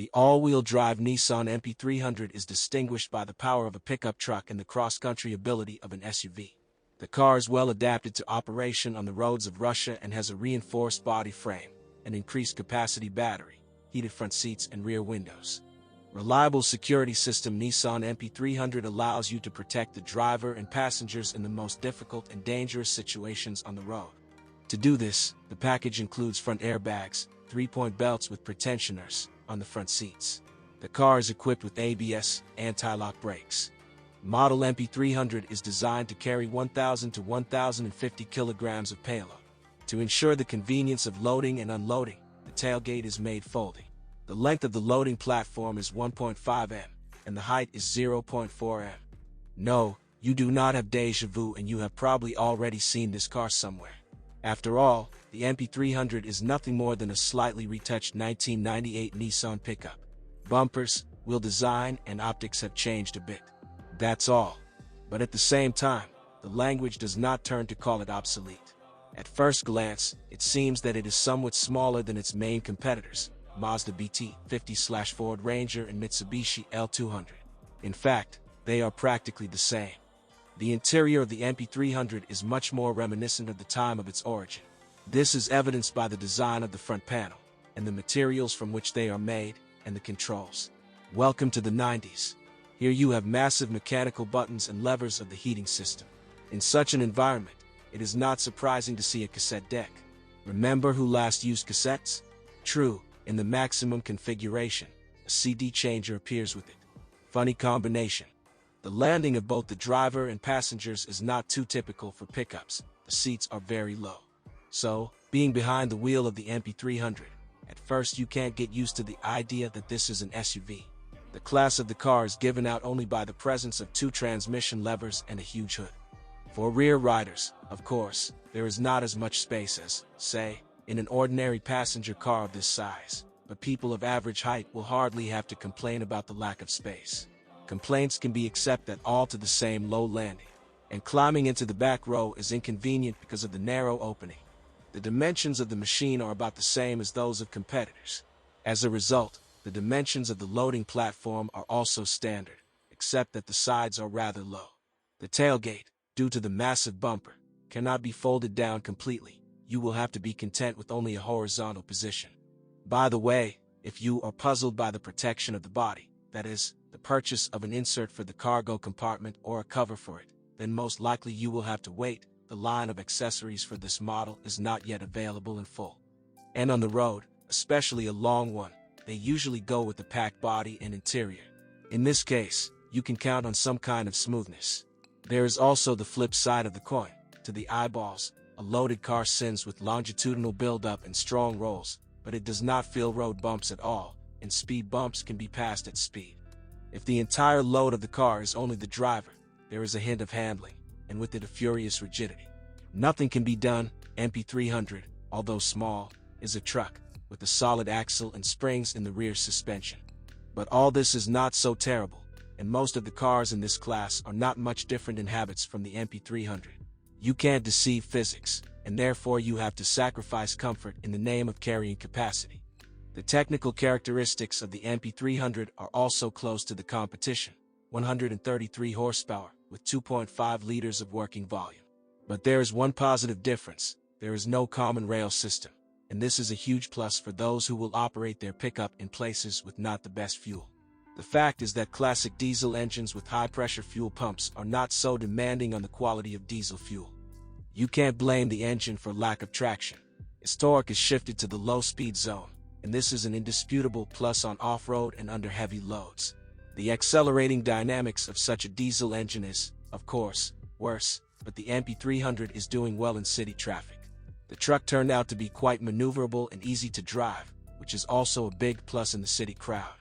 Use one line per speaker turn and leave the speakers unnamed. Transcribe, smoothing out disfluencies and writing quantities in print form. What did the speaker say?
The all-wheel drive Nissan NP300 is distinguished by the power of a pickup truck and the cross-country ability of an SUV. The car is well adapted to operation on the roads of Russia and has a reinforced body frame, an increased capacity battery, heated front seats and rear windows. Reliable security system Nissan NP300 allows you to protect the driver and passengers in the most difficult and dangerous situations on the road. To do this, the package includes front airbags, 3-point belts with pretensioners on the front seats. The car is equipped with ABS, anti-lock brakes. Model NP300 is designed to carry 1,000 to 1,050 kilograms of payload. To ensure the convenience of loading and unloading, the tailgate is made folding. The length of the loading platform is 1.5 m, and the height is 0.4 m. No, you do not have déjà vu, and you have probably already seen this car somewhere. After all, the NP300 is nothing more than a slightly retouched 1998 Nissan pickup. Bumpers, wheel design, and optics have changed a bit. That's all. But at the same time, the language does not turn to call it obsolete. At first glance, it seems that it is somewhat smaller than its main competitors, Mazda BT50/ Ford Ranger and Mitsubishi L200. In fact, they are practically the same. The interior of the NP300 is much more reminiscent of the time of its origin. This is evidenced by the design of the front panel, and the materials from which they are made, and the controls. Welcome to the 90s. Here you have massive mechanical buttons and levers of the heating system. In such an environment, it is not surprising to see a cassette deck. Remember who last used cassettes? True, in the maximum configuration, a CD changer appears with it. Funny combination. The landing of both the driver and passengers is not too typical for pickups. The seats are very low. So, being behind the wheel of the NP300, at first you can't get used to the idea that this is an SUV. The class of the car is given out only by the presence of 2 transmission levers and a huge hood. For rear riders, of course, there is not as much space as, say, in an ordinary passenger car of this size, but people of average height will hardly have to complain about the lack of space. Complaints can be accepted all to the same low landing, and climbing into the back row is inconvenient because of the narrow opening. The dimensions of the machine are about the same as those of competitors. As a result, the dimensions of the loading platform are also standard, except that the sides are rather low. The tailgate, due to the massive bumper, cannot be folded down completely. You will have to be content with only a horizontal position. By the way, if you are puzzled by the protection of the body, that is, the purchase of an insert for the cargo compartment or a cover for it, then most likely you will have to wait. The line of accessories for this model is not yet available in full. And on the road, especially a long one, they usually go with the packed body and interior. In this case, you can count on some kind of smoothness. There is also the flip side of the coin. To the eyeballs, a loaded car sends with longitudinal buildup and strong rolls, but it does not feel road bumps at all, and speed bumps can be passed at speed. If the entire load of the car is only the driver, there is a hint of handling, and with it a furious rigidity. Nothing can be done. NP300, although small, is a truck, with a solid axle and springs in the rear suspension. But all this is not so terrible, and most of the cars in this class are not much different in habits from the NP300. You can't deceive physics, and therefore you have to sacrifice comfort in the name of carrying capacity. The technical characteristics of the NP300 are also close to the competition: 133 horsepower, with 2.5 liters of working volume. But there is one positive difference: there is no common rail system. And this is a huge plus for those who will operate their pickup in places with not the best fuel. The fact is that classic diesel engines with high-pressure fuel pumps are not so demanding on the quality of diesel fuel. You can't blame the engine for lack of traction. Its torque is shifted to the low-speed zone, and this is an indisputable plus on off-road and under heavy loads. The accelerating dynamics of such a diesel engine is, of course, worse, but the NP300 is doing well in city traffic. The truck turned out to be quite maneuverable and easy to drive, which is also a big plus in the city crowd.